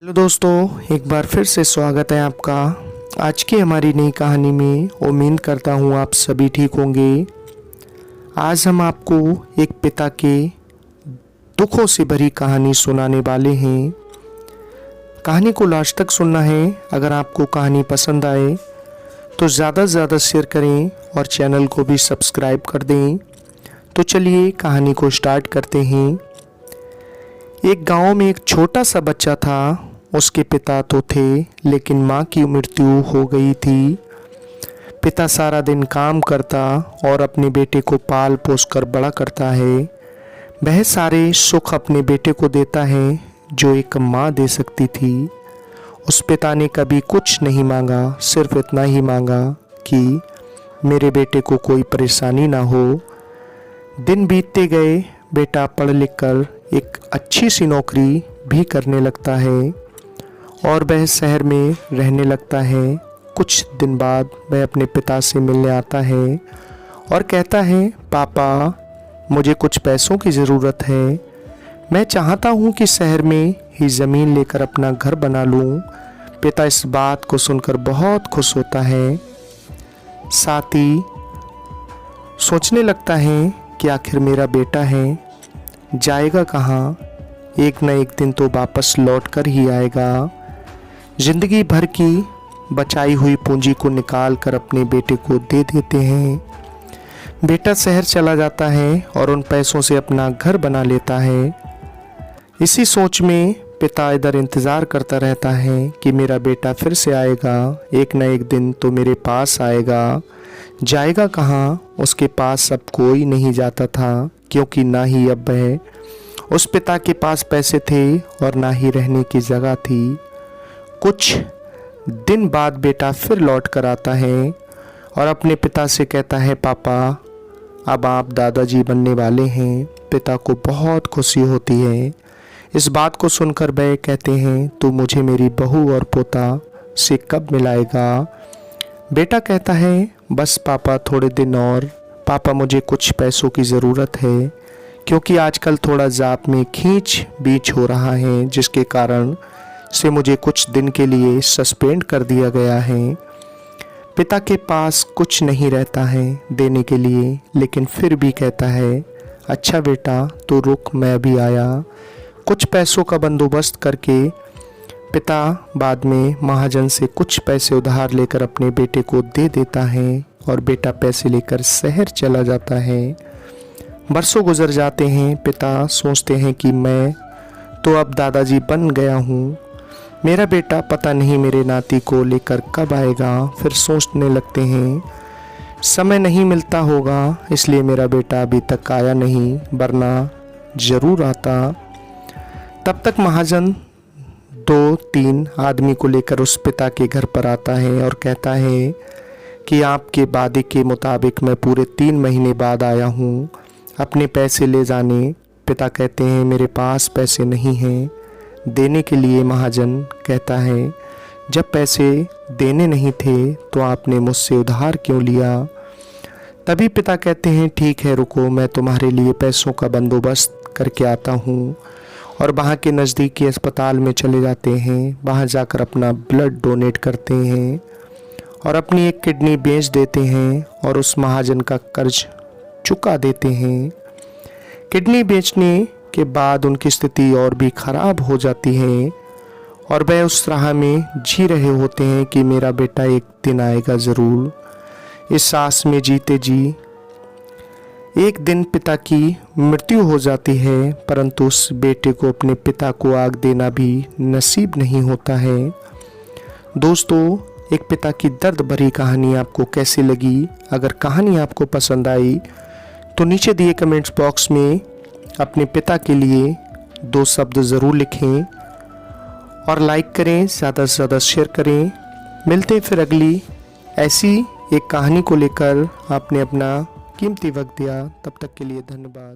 Hello दोस्तों, एक बार फिर से स्वागत है आपका आज की हमारी नई कहानी में। उम्मीद करता हूँ आप सभी ठीक होंगे। आज हम आपको एक पिता के दुखों से भरी कहानी सुनाने वाले हैं। कहानी को लास्ट तक सुनना है। अगर आपको कहानी पसंद आए तो ज़्यादा से ज़्यादा शेयर करें और चैनल को भी सब्सक्राइब कर दें। तो चलिए कहानी को स्टार्ट करते हैं। एक गांव में एक छोटा सा बच्चा था। उसके पिता तो थे लेकिन माँ की मृत्यु हो गई थी। पिता सारा दिन काम करता और अपने बेटे को पाल पोस कर बड़ा करता है। वह सारे सुख अपने बेटे को देता है जो एक माँ दे सकती थी। उस पिता ने कभी कुछ नहीं मांगा, सिर्फ इतना ही मांगा कि मेरे बेटे को कोई परेशानी ना हो। दिन बीतते गए, बेटा पढ़ लिख कर एक अच्छी सी नौकरी भी करने लगता है और वह शहर में रहने लगता है। कुछ दिन बाद वह अपने पिता से मिलने आता है और कहता है, पापा मुझे कुछ पैसों की ज़रूरत है। मैं चाहता हूँ कि शहर में ही ज़मीन लेकर अपना घर बना लूँ। पिता इस बात को सुनकर बहुत खुश होता है। साथ ही सोचने लगता है कि आखिर मेरा बेटा है, जाएगा कहाँ? एक न एक दिन तो वापस लौट कर ही आएगा। जिंदगी भर की बचाई हुई पूंजी को निकाल कर अपने बेटे को दे देते हैं। बेटा शहर चला जाता है और उन पैसों से अपना घर बना लेता है। इसी सोच में पिता इधर इंतज़ार करता रहता है कि मेरा बेटा फिर से आएगा, एक न एक दिन तो मेरे पास आएगा। जाएगा कहाँ? उसके पास अब कोई नहीं जाता था, क्योंकि ना ही अब वह उस पिता के पास पैसे थे और ना ही रहने की जगह थी। कुछ दिन बाद बेटा फिर लौट कर आता है और अपने पिता से कहता है, पापा अब आप दादाजी बनने वाले हैं। पिता को बहुत खुशी होती है। इस बात को सुनकर वह कहते हैं, तू मुझे मेरी बहू और पोता से कब मिलाएगा? बेटा कहता है, बस पापा थोड़े दिन और। पापा मुझे कुछ पैसों की ज़रूरत है, क्योंकि आजकल थोड़ा जाप में खींच बीच हो रहा है, जिसके कारण से मुझे कुछ दिन के लिए सस्पेंड कर दिया गया है। पिता के पास कुछ नहीं रहता है देने के लिए, लेकिन फिर भी कहता है, अच्छा बेटा तू रुक, मैं अभी आया। कुछ पैसों का बंदोबस्त करके पिता बाद में महाजन से कुछ पैसे उधार लेकर अपने बेटे को दे देता है और बेटा पैसे लेकर शहर चला जाता है। बरसों गुजर जाते हैं। पिता सोचते हैं कि मैं तो अब दादाजी बन गया हूँ, मेरा बेटा पता नहीं मेरे नाती को लेकर कब आएगा। फिर सोचने लगते हैं, समय नहीं मिलता होगा इसलिए मेरा बेटा अभी तक आया नहीं, वरना ज़रूर आता। तब तक महाजन 2-3 आदमी को लेकर उस पिता के घर पर आता है और कहता है कि आपके वादे के मुताबिक मैं पूरे 3 महीने बाद आया हूँ अपने पैसे ले जाने। पिता कहते हैं, मेरे पास पैसे नहीं हैं देने के लिए। महाजन कहता है, जब पैसे देने नहीं थे तो आपने मुझसे उधार क्यों लिया? तभी पिता कहते हैं, ठीक है रुको, मैं तुम्हारे लिए पैसों का बंदोबस्त करके आता हूँ। और वहाँ के नज़दीकी अस्पताल में चले जाते हैं। वहाँ जाकर अपना ब्लड डोनेट करते हैं और अपनी एक किडनी बेच देते हैं और उस महाजन का कर्ज चुका देते हैं। किडनी बेचने के बाद उनकी स्थिति और भी ख़राब हो जाती है और वह उस राह में जी रहे होते हैं कि मेरा बेटा एक दिन आएगा ज़रूर। इस आस में जीते जी एक दिन पिता की मृत्यु हो जाती है, परंतु उस बेटे को अपने पिता को आग देना भी नसीब नहीं होता है। दोस्तों, एक पिता की दर्द भरी कहानी आपको कैसी लगी? अगर कहानी आपको पसंद आई तो नीचे दिए कमेंट्स बॉक्स में अपने पिता के लिए 2 शब्द ज़रूर लिखें और लाइक करें, ज़्यादा से ज़्यादा शेयर करें। मिलते हैं फिर अगली ऐसी एक कहानी को लेकर। आपने अपना कीमती वक्त दिया, तब तक के लिए धन्यवाद।